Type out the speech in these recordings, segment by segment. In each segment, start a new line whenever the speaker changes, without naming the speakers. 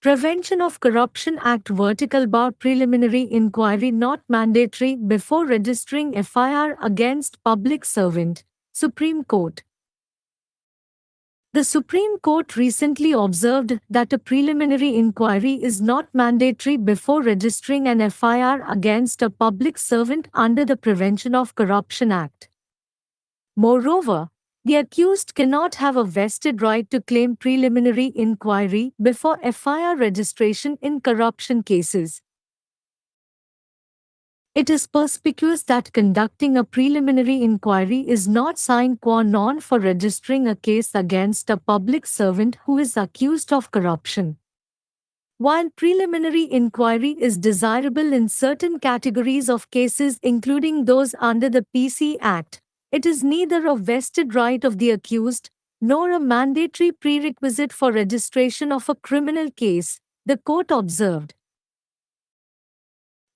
Prevention of Corruption Act Vertical Bar Preliminary Inquiry not mandatory before registering FIR against public servant. Supreme Court. The Supreme Court recently observed that a preliminary inquiry is not mandatory before registering an FIR against a public servant under the Prevention of Corruption Act. Moreover, the accused cannot have a vested right to claim preliminary inquiry before FIR registration in corruption cases. It is perspicuous that conducting a preliminary inquiry is not sine qua non for registering a case against a public servant who is accused of corruption. While preliminary inquiry is desirable in certain categories of cases, including those under the PC Act, it is neither a vested right of the accused nor a mandatory prerequisite for registration of a criminal case, the court observed.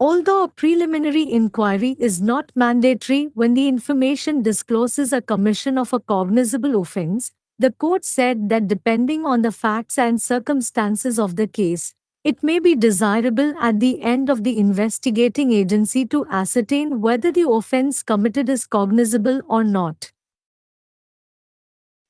Although a preliminary inquiry is not mandatory when the information discloses a commission of a cognizable offense, the court said that depending on the facts and circumstances of the case, it may be desirable at the end of the investigating agency to ascertain whether the offense committed is cognizable or not.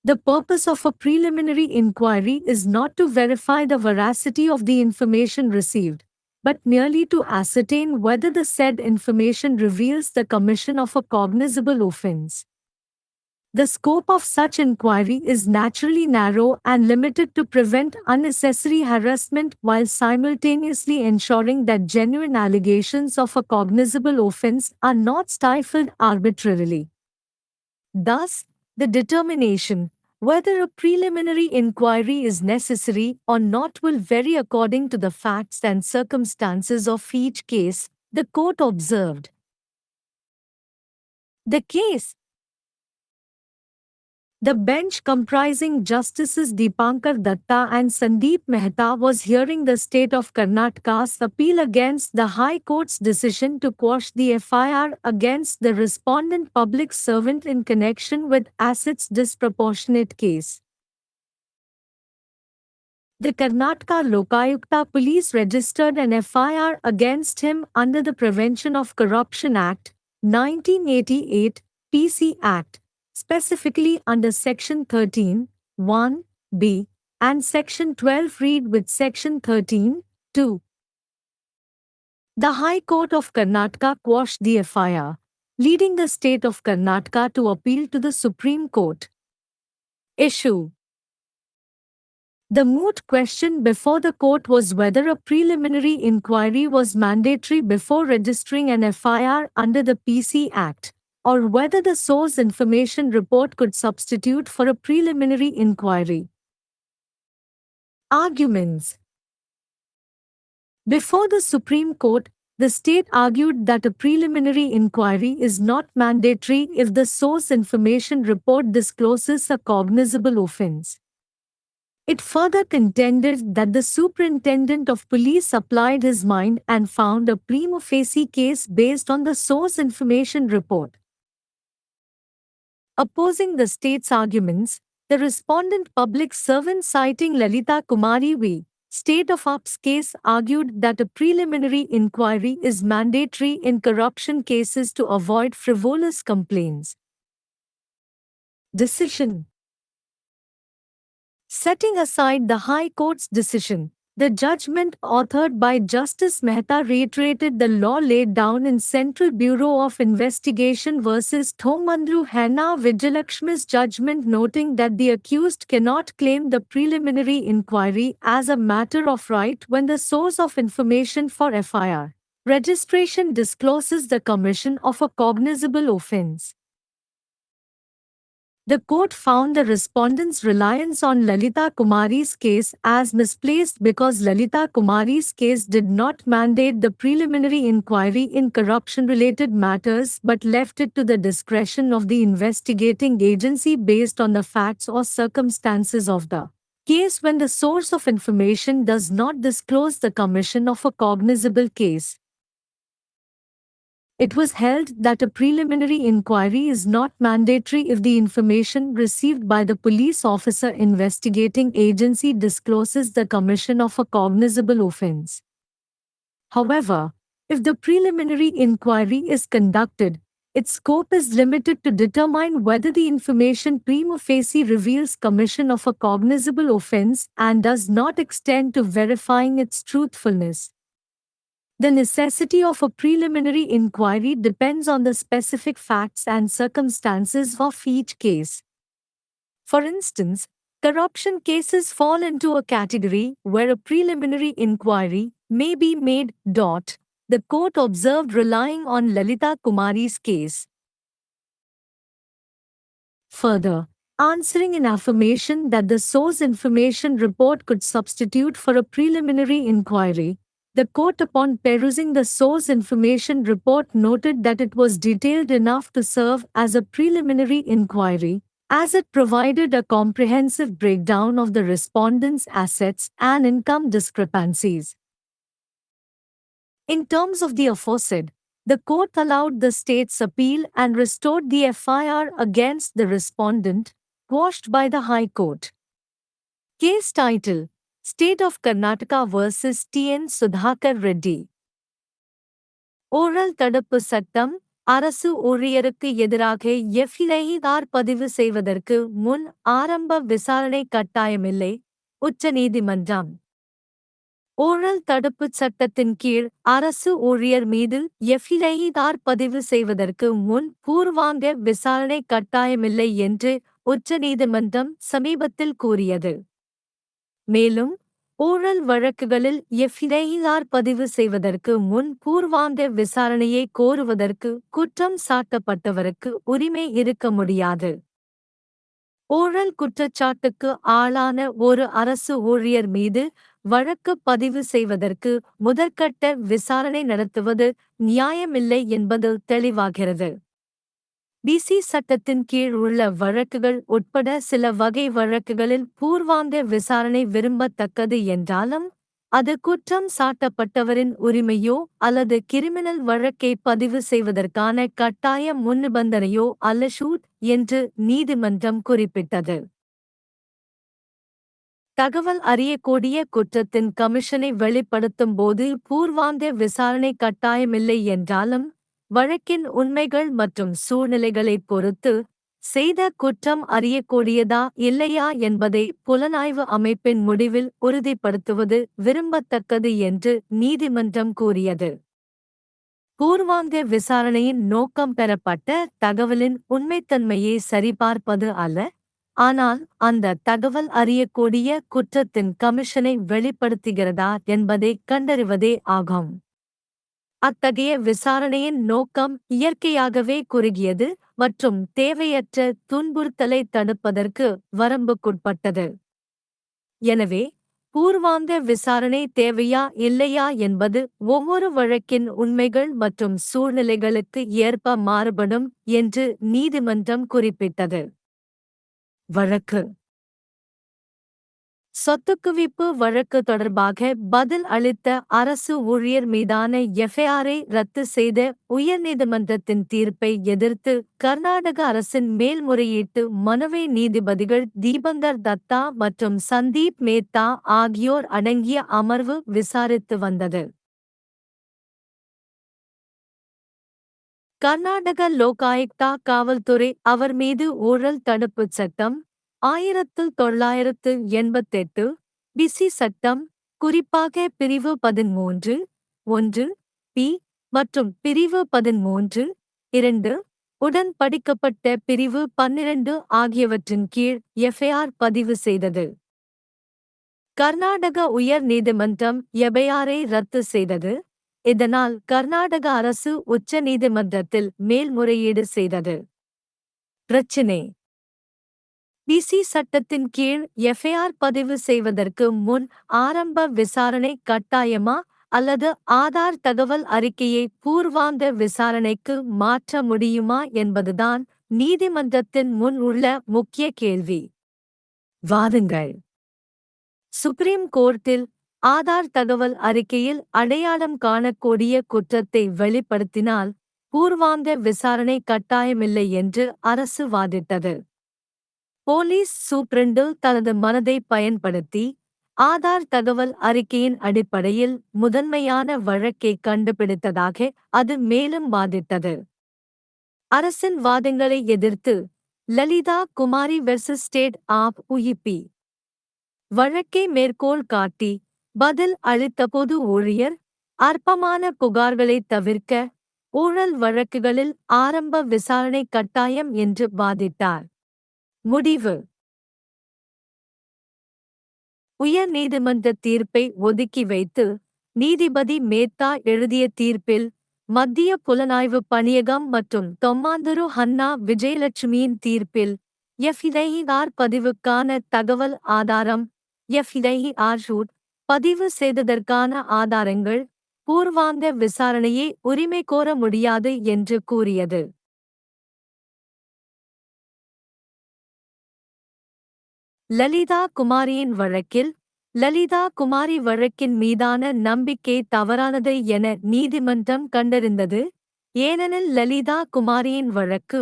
The purpose of a preliminary inquiry is not to verify the veracity of the information received, but merely to ascertain whether the said information reveals the commission of a cognizable offense. The scope of such inquiry is naturally narrow and limited to prevent unnecessary harassment while simultaneously ensuring that genuine allegations of a cognizable offense are not stifled arbitrarily. Thus, the determination whether a preliminary inquiry is necessary or not will vary according to the facts and circumstances of each case, the court observed. The bench comprising Justices Deepankar Datta and Sandeep Mehta was hearing the state of Karnataka's appeal against the High Court's decision to quash the FIR against the respondent public servant in connection with assets disproportionate case. The Karnataka Lokayukta police registered an FIR against him under the Prevention of Corruption Act, 1988, PC Act, specifically under Section 13, 1b, and Section 12 read with Section 13, 2. The High Court of Karnataka quashed the FIR, leading the state of Karnataka to appeal to the Supreme Court. Issue. The moot question before the court was whether a preliminary inquiry was mandatory before registering an FIR under the PC Act, or whether the source information report could substitute for a preliminary inquiry. Arguments. Before the Supreme Court, the state argued that a preliminary inquiry is not mandatory if the source information report discloses a cognizable offense. It further contended that the superintendent of police applied his mind and found a prima facie case based on the source information report. Opposing the state's arguments, the respondent public servant citing Lalita Kumari v. State of Up's case argued that a preliminary inquiry is mandatory in corruption cases to avoid frivolous complaints. Decision. Setting aside the High Court's decision, the judgment authored by Justice Mehta reiterated the law laid down in Central Bureau of Investigation versus Thomandru Henna Vijayalakshmi's judgment, noting that the accused cannot claim the preliminary inquiry as a matter of right when the source of information for FIR registration discloses the commission of a cognizable offense. The court found the respondent's reliance on Lalita Kumari's case as misplaced because Lalita Kumari's case did not mandate the preliminary inquiry in corruption-related matters but left it to the discretion of the investigating agency based on the facts or circumstances of the case when the source of information does not disclose the commission of a cognizable case. It was held that a preliminary inquiry is not mandatory if the information received by the police officer investigating agency discloses the commission of a cognizable offense. However, if the preliminary inquiry is conducted, its scope is limited to determine whether the information prima facie reveals commission of a cognizable offense and does not extend to verifying its truthfulness. The necessity of a preliminary inquiry depends on the specific facts and circumstances of each case. For instance, corruption cases fall into a category where a preliminary inquiry may be made. The court observed, relying on Lalita Kumari's case. Further, answering an affirmation that the source information report could substitute for a preliminary inquiry, the court, upon perusing the source information report, noted that it was detailed enough to serve as a preliminary inquiry, as it provided a comprehensive breakdown of the respondent's assets and income discrepancies. In terms of the aforesaid, the court allowed the state's appeal and restored the FIR against the respondent, quashed by the High Court. Case title: State of Karnataka vs. T.N. Sudhakar Reddy. Oral தடுப்பு சட்டம். அரசு ஊழியருக்கு எதிராக FIR பதிவு செய்வதற்கு முன் ஆரம்ப விசாரணை கட்டாயமில்லை, உச்சநீதிமன்றம். ஊழல் தடுப்புச் சட்டத்தின் கீழ் அரசு ஊழியர் மீது எஃப்ஐஆர் பதிவு செய்வதற்கு முன் பூர்வாங்க விசாரணை கட்டாயமில்லை என்று உச்சநீதிமன்றம் சமீபத்தில் கூறியது. மேலும், ஊழல் வழக்குகளில் எஃப்ஐஆர் பதிவு செய்வதற்கு முன் பூர்வாங்க விசாரணையை கோருவதற்கு குற்றம் சாட்டப்பட்டவருக்கு உரிமை இருக்க முடியாது. ஊழல் குற்றச்சாட்டுக்கு ஆளான ஒரு அரசு ஊழியர் மீது வழக்கு பதிவு செய்வதற்கு முதற்கட்ட விசாரணை நடத்துவது நியாயமில்லை என்பது தெளிவாகிறது. பிசி சட்டத்தின் கீழ் உள்ள வழக்குகள் உட்பட சில வகை வழக்குகளில் பூர்வாங்க விசாரணை விரும்பத்தக்கது என்றாலும், அது குற்றம் சாட்டப்பட்டவரின் உரிமையோ அல்லது கிரிமினல் வழக்கை பதிவு செய்வதற்கான கட்டாய முன்னிபந்தனையோ அல்ல என்று நீதிமன்றம் குறிப்பிட்டது. தகவல் அறியக்கூடிய குற்றத்தின் கமிஷனை வெளிப்படுத்தும் போது பூர்வாங்க விசாரணை கட்டாயமில்லை என்றாலும், வழக்கின் உண்மைகள் மற்றும் சூழ்நிலைகளைப் பொறுத்து செய்த குற்றம் அறியக்கூடியதா இல்லையா என்பதை புலனாய்வு அமைப்பின் முடிவில் உறுதிப்படுத்துவது விரும்பத்தக்கது என்று நீதிமன்றம் கூறியது. பூர்வாங்க விசாரணையின் நோக்கம் பெறப்பட்ட தகவலின் உண்மைத்தன்மையை சரிபார்ப்பது அல்ல, ஆனால் அந்த தகவல் அறியக்கூடிய குற்றத்தின் கமிஷனை வெளிப்படுத்துகிறதா என்பதை கண்டறிவதே ஆகும். அத்தகைய விசாரணையின் நோக்கம் இயற்கையாகவே குறுகியது மற்றும் தேவையற்ற துன்புறுத்தலை தடுப்பதற்கு வரம்புக்குட்பட்டது. எனவே, பூர்வாங்க விசாரணை தேவையா இல்லையா என்பது ஒவ்வொரு வழக்கின் உண்மைகள் மற்றும் சூழ்நிலைகளுக்கு ஏற்ப மாறுபடும் என்று நீதிமன்றம் குறிப்பிட்டது. வழக்கு. சொத்துக்குவிப்பு வழக்கு தொடர்பாக பதில் அளித்த அரசு ஊழியர் மீதான எஃப்ஐஆரை ரத்து செய்த உயர்நீதிமன்றத்தின் தீர்ப்பை எதிர்த்து கர்நாடக அரசின் மேல்முறையீட்டு மனுவை நீதிபதிகள் தீபங்கர் தத்தா மற்றும் சந்தீப் மேத்தா ஆகியோர் அடங்கிய அமர்வு விசாரித்து வந்தது. கர்நாடக லோகாயுக்தா காவல்துறை அவர் மீது ஊழல் தடுப்புச் சட்டம் 1988 பிசி சட்டம், குறிப்பாக பிரிவு 13(1) பி மற்றும் பிரிவு 13(2) உடன் படிக்கப்பட்ட பிரிவு 12 ஆகியவற்றின் கீழ் எஃப்ஐஆர் பதிவு செய்தது. கர்நாடக உயர் நீதிமன்றம் எஃப்ஐஆரை ரத்து செய்தது. இதனால் கர்நாடக அரசு உச்ச நீதிமன்றத்தில் மேல்முறையீடு செய்தது. பிரச்சினை: பிசி சட்டத்தின் கீழ் எஃப்ஐஆர் பதிவு செய்வதற்கு முன் ஆரம்ப விசாரணை கட்டாயமா அல்லது ஆதார் தகவல் அறிக்கையை பூர்வாங்க விசாரணைக்கு மாற்ற முடியுமா என்பதுதான் நீதிமன்றத்தின் முன் உள்ள முக்கிய கேள்வி. வாதங்கள். சுப்ரீம் கோர்ட்டில் ஆதார் தகவல் அறிக்கையில் அடையாளம் காணக்கூடிய குற்றத்தை வெளிப்படுத்தினால் பூர்வாங்க விசாரணை கட்டாயமில்லை என்று அரசு வாதிட்டது. போலீஸ் சூப்பிரண்டு தனது மனதை பயன்படுத்தி ஆதார் தகவல் அறிக்கையின் அடிப்படையில் முதன்மையான வழக்கை கண்டுபிடித்ததாக அது மேலும் வாதிட்டது. அரசின் வாதங்களை எதிர்த்து லலிதா குமாரி வெர்சஸ் ஸ்டேட் ஆப் உயிபி வழக்கை மேற்கோள் காட்டி பதில் அளித்த பொது ஊழியர், அற்பமான புகார்களை தவிர்க்க ஊழல் வழக்குகளில் ஆரம்ப விசாரணை கட்டாயம் என்று வாதிட்டார். முடிவு: உயர் நீதிமன்ற தீர்ப்பை ஒதுக்கி வைத்து நீதிபதி மேத்தா எழுதிய தீர்ப்பில் மத்திய புலனாய்வு பணியகம் மற்றும் தொம்மாந்துரு ஹன்னா விஜயலட்சுமியின் தீர்ப்பில் எஃப்ஐஆர் பதிவுக்கான தகவல் ஆதாரம், எஃப்ஐஆர் ஷூட் பதிவு செய்ததற்கான ஆதாரங்கள், பூர்வாங்க விசாரணையை உரிமை கோர முடியாது என்று கூறியது. லலிதா குமாரியின் வழக்கில் லலிதா குமாரி வழக்கின் மீதான நம்பிக்கை தவறானது என நீதிமன்றம் கண்டறிந்தது. ஏனெனில் லலிதா குமாரியின் வழக்கு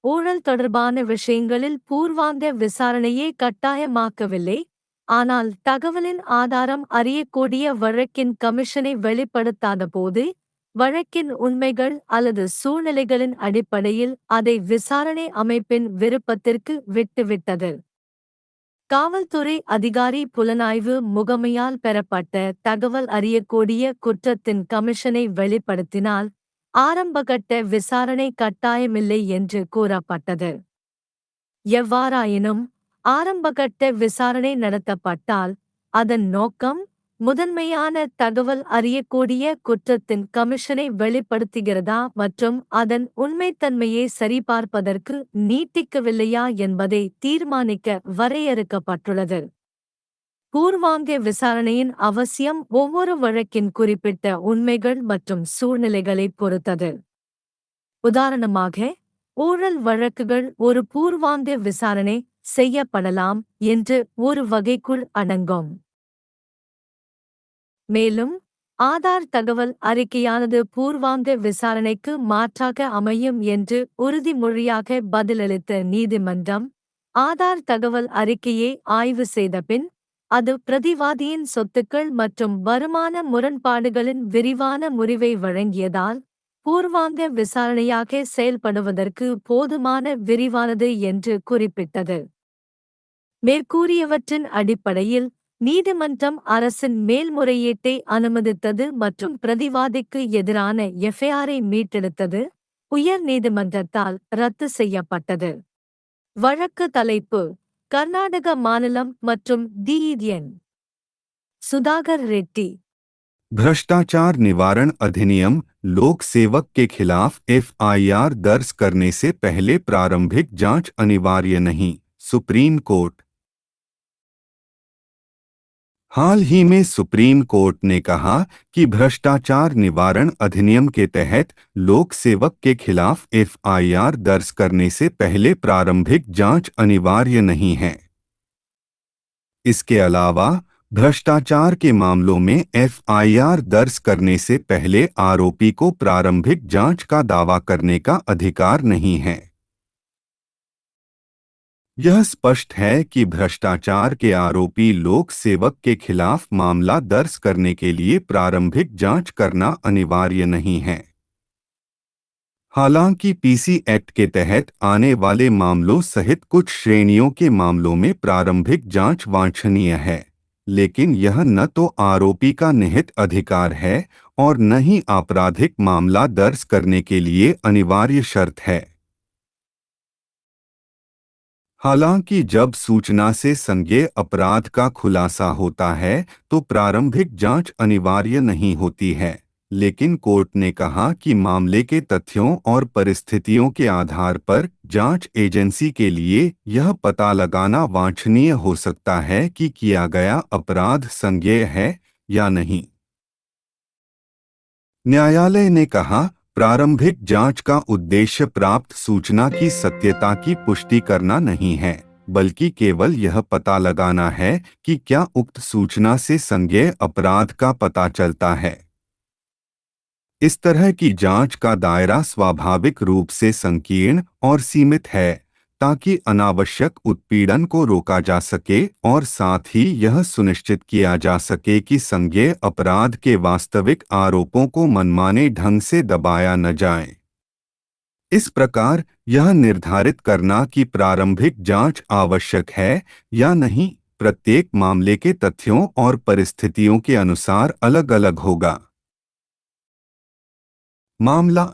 ஊழல் தொடர்பான விஷயங்களில் பூர்வாங்க விசாரணையை கட்டாயமாக்கவில்லை, ஆனால் தகவலின் ஆதாரம் அறியக்கூடிய வழக்கின் கமிஷனை வெளிப்படுத்தாதபோது வழக்கின் உண்மைகள் அல்லது சூழ்நிலைகளின் அடிப்படையில் அதை விசாரணை அமைப்பின் விருப்பத்திற்கு விட்டுவிட்டது. காவல்துறை அதிகாரி புலனாய்வு முகமையால் பெறப்பட்ட தகவல் அறியக்கூடிய குற்றத்தின் கமிஷனை வெளிப்படுத்தினால் ஆரம்பகட்ட விசாரணை கட்டாயமில்லை என்று கூறப்பட்டது. எவ்வாறாயினும் ஆரம்பகட்ட விசாரணை நடத்தப்பட்டால் அதன் நோக்கம் முதன்மையான தகவல் அறியக்கூடிய குற்றத்தின் கமிஷனை வெளிப்படுத்துகிறதா மற்றும் அதன் உண்மைத்தன்மையை சரிபார்ப்பதற்கு நீட்டிக்கவில்லையா என்பதை தீர்மானிக்க வரையறுக்கப்பட்டுள்ளது. பூர்வாங்க விசாரணையின் அவசியம் ஒவ்வொரு வழக்கின் குறிப்பிட்ட உண்மைகள் மற்றும் சூழ்நிலைகளைப் பொறுத்தது. உதாரணமாக, ஊழல் வழக்குகள் ஒரு பூர்வாங்க விசாரணை செய்யப்படலாம் என்று ஒரு வகைக்குள் அடங்கும். மேலும் ஆதார் தகவல் அறிக்கையானது பூர்வாங்க விசாரணைக்கு மாற்றாக அமையும் என்று உறுதிமொழியாக பதிலளித்த நீதிமன்றம், ஆதார் தகவல் அறிக்கையை ஆய்வு செய்தபின் அது பிரதிவாதியின் சொத்துக்கள் மற்றும் வருமான முரண்பாடுகளின் விரிவான முறிவை வழங்கியதால் பூர்வாங்க விசாரணையாக செயல்படுவதற்கு போதுமான விரிவானது என்று குறிப்பிட்டது. மேற்கூறியவற்றின் அடிப்படையில் நீதிமன்றம் அரசின் மேல்முறையீட்டை அனுமதித்தது மற்றும் பிரதிவாதிக்கு எதிரான எஃப்ஐஆரை மீட்டெடுத்தது உயர் நீதிமன்றத்தால் ரத்து செய்யப்பட்டது. வழக்கு தலைப்பு: கர்நாடக மாநிலம் மற்றும் DEN. சுதாகர் ரெட்டி.
भ्रष्टाचार निवारण अधिनियम लोक सेवक के खिलाफ FIR दर्ज करने से पहले प्रारंभिक जांच अनिवार्य नहीं, सुप्रीम कोर्ट। हाल ही में सुप्रीम कोर्ट ने कहा कि भ्रष्टाचार निवारण अधिनियम के तहत लोक सेवक के खिलाफ FIR दर्ज करने से पहले प्रारंभिक जांच अनिवार्य नहीं है। इसके अलावा भ्रष्टाचार के मामलों में FIR दर्ज करने से पहले आरोपी को प्रारंभिक जांच का दावा करने का अधिकार नहीं है। यह स्पष्ट है कि भ्रष्टाचार के आरोपी लोक सेवक के खिलाफ मामला दर्ज करने के लिए प्रारंभिक जांच करना अनिवार्य नहीं है। हालांकि PC एक्ट के तहत आने वाले मामलों सहित कुछ श्रेणियों के मामलों में प्रारंभिक जांच वांछनीय है, लेकिन यह न तो आरोपी का निहित अधिकार है और न ही आपराधिक मामला दर्ज करने के लिए अनिवार्य शर्त है। हालांकि जब सूचना से संज्ञेय अपराध का खुलासा होता है तो प्रारंभिक जांच अनिवार्य नहीं होती है, लेकिन कोर्ट ने कहा कि मामले के तथ्यों और परिस्थितियों के आधार पर जांच एजेंसी के लिए यह पता लगाना वांछनीय हो सकता है कि किया गया अपराध संज्ञेय है या नहीं। न्यायालय ने कहा, प्रारंभिक जांच का उद्देश्य प्राप्त सूचना की सत्यता की पुष्टि करना नहीं है, बल्कि केवल यह पता लगाना है कि क्या उक्त सूचना से संज्ञेय अपराध का पता चलता है। इस तरह की जांच का दायरा स्वाभाविक रूप से संकीर्ण और सीमित है, ताकि अनावश्यक उत्पीड़न को रोका जा सके और साथ ही यह सुनिश्चित किया जा सके कि संज्ञेय अपराध के वास्तविक आरोपों को मनमाने ढंग से दबाया न जाए। इस प्रकार यह निर्धारित करना कि प्रारंभिक जांच आवश्यक है या नहीं, प्रत्येक मामले के तथ्यों और परिस्थितियों के अनुसार अलग-अलग होगा। मामला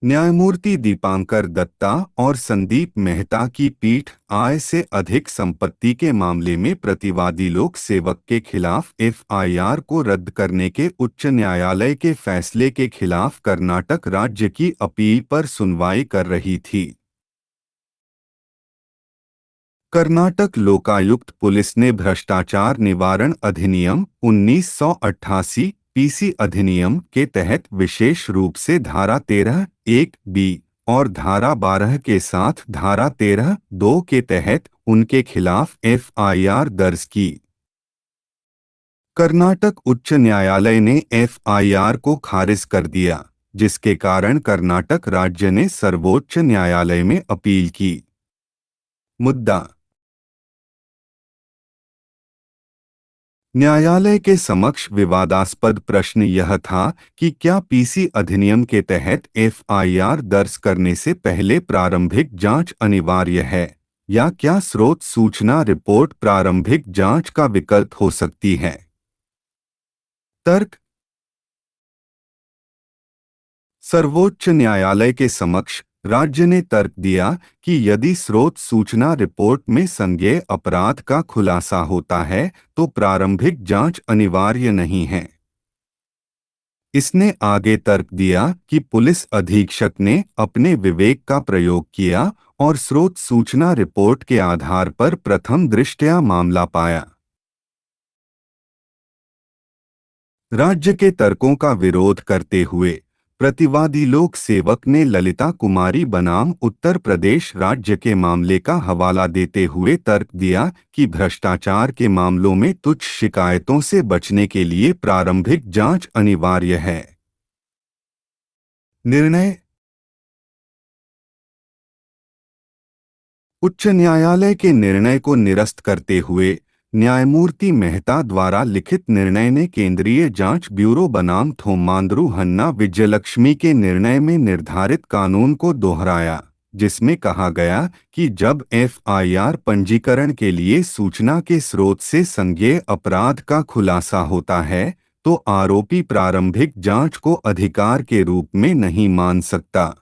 न्यायमूर्ति दीपांकर दत्ता और संदीप मेहता की पीठ आय से अधिक संपत्ति के मामले में प्रतिवादी लोक सेवक के खिलाफ एफआईआर को रद्द करने के उच्च न्यायालय के फैसले के खिलाफ कर्नाटक राज्य की अपील पर सुनवाई कर रही थी। कर्नाटक लोकायुक्त पुलिस ने भ्रष्टाचार निवारण अधिनियम 1988 पीसी अधिनियम के तहत विशेष रूप से धारा 13(1)(b) और धारा 12 के साथ धारा 13(2) के तहत उनके खिलाफ एफआईआर दर्ज की। कर्नाटक उच्च न्यायालय ने एफआईआर को खारिज कर दिया, जिसके कारण कर्नाटक राज्य ने सर्वोच्च न्यायालय में अपील की। मुद्दा न्यायालय के समक्ष विवादास्पद प्रश्न यह था कि क्या पीसी अधिनियम के तहत एफआईआर दर्ज करने से पहले प्रारंभिक जांच अनिवार्य है, या क्या स्रोत सूचना रिपोर्ट प्रारंभिक जांच का विकल्प हो सकती है। तर्क सर्वोच्च न्यायालय के समक्ष राज्य ने तर्क दिया कि यदि स्रोत सूचना रिपोर्ट में संज्ञेय अपराध का खुलासा होता है तो प्रारंभिक जांच अनिवार्य नहीं है। इसने आगे तर्क दिया कि पुलिस अधीक्षक ने अपने विवेक का प्रयोग किया और स्रोत सूचना रिपोर्ट के आधार पर प्रथम दृष्टया मामला पाया। राज्य के तर्कों का विरोध करते हुए प्रतिवादी लोक सेवक ने ललिता कुमारी बनाम उत्तर प्रदेश राज्य के मामले का हवाला देते हुए तर्क दिया कि भ्रष्टाचार के मामलों में तुच्छ शिकायतों से बचने के लिए प्रारंभिक जांच अनिवार्य है। निर्णय उच्च न्यायालय के निर्णय को निरस्त करते हुए न्यायमूर्ति मेहता द्वारा लिखित निर्णय ने केंद्रीय जांच ब्यूरो बनाम थोमांद्रू हन्ना विजयलक्ष्मी के निर्णय में निर्धारित कानून को दोहराया, जिसमें कहा गया कि जब एफआईआर पंजीकरण के लिए सूचना के स्रोत से संज्ञेय अपराध का खुलासा होता है तो आरोपी प्रारंभिक जांच को अधिकार के रूप में नहीं मान सकता।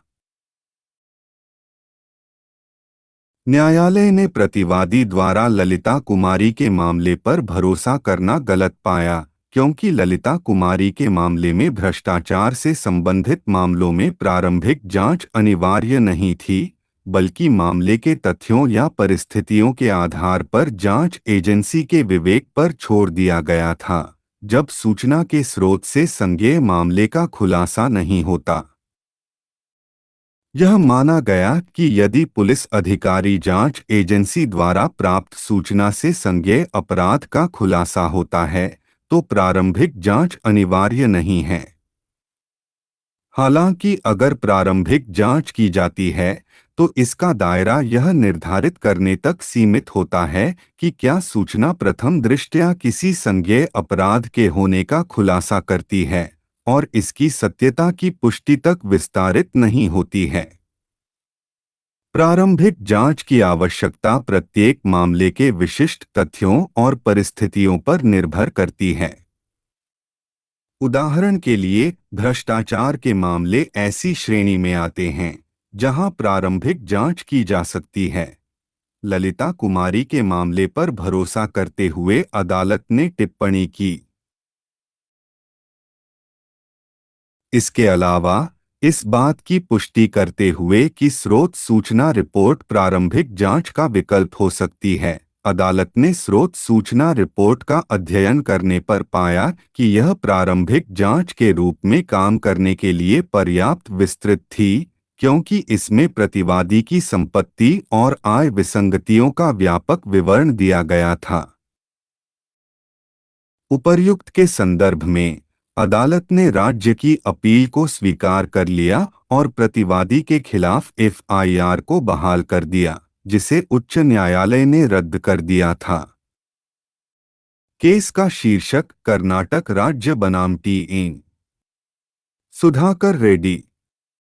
न्यायालय ने प्रतिवादी द्वारा ललिता कुमारी के मामले पर भरोसा करना गलत पाया, क्योंकि ललिता कुमारी के मामले में भ्रष्टाचार से संबंधित मामलों में प्रारंभिक जांच अनिवार्य नहीं थी, बल्कि मामले के तथ्यों या परिस्थितियों के आधार पर जांच एजेंसी के विवेक पर छोड़ दिया गया था, जब सूचना के स्रोत से संज्ञेय मामले का खुलासा नहीं होता। यह माना गया कि यदि पुलिस अधिकारी जांच एजेंसी द्वारा प्राप्त सूचना से संज्ञेय अपराध का खुलासा होता है तो प्रारंभिक जांच अनिवार्य नहीं है। हालांकि अगर प्रारंभिक जांच की जाती है तो इसका दायरा यह निर्धारित करने तक सीमित होता है कि क्या सूचना प्रथम दृष्टया किसी संज्ञेय अपराध के होने का खुलासा करती है और इसकी सत्यता की पुष्टि तक विस्तारित नहीं होती है। प्रारंभिक जांच की आवश्यकता प्रत्येक मामले के विशिष्ट तथ्यों और परिस्थितियों पर निर्भर करती है। उदाहरण के लिए, भ्रष्टाचार के मामले ऐसी श्रेणी में आते हैं जहां प्रारंभिक जांच की जा सकती है। ललिता कुमारी के मामले पर भरोसा करते हुए अदालत ने टिप्पणी की। इसके अलावा इस बात की पुष्टि करते हुए कि स्रोत सूचना रिपोर्ट प्रारंभिक जांच का विकल्प हो सकती है, अदालत ने स्रोत सूचना रिपोर्ट का अध्ययन करने पर पाया कि यह प्रारंभिक जांच के रूप में काम करने के लिए पर्याप्त विस्तृत थी, क्योंकि इसमें प्रतिवादी की संपत्ति और आय विसंगतियों का व्यापक विवरण दिया गया था। उपर्युक्त के संदर्भ में अदालत ने राज्य की अपील को स्वीकार कर लिया और प्रतिवादी के खिलाफ एफआईआर को बहाल कर दिया, जिसे उच्च न्यायालय ने रद्द कर दिया था। केस का शीर्षक कर्नाटक राज्य बनाम टी एन सुधाकर रेड्डी।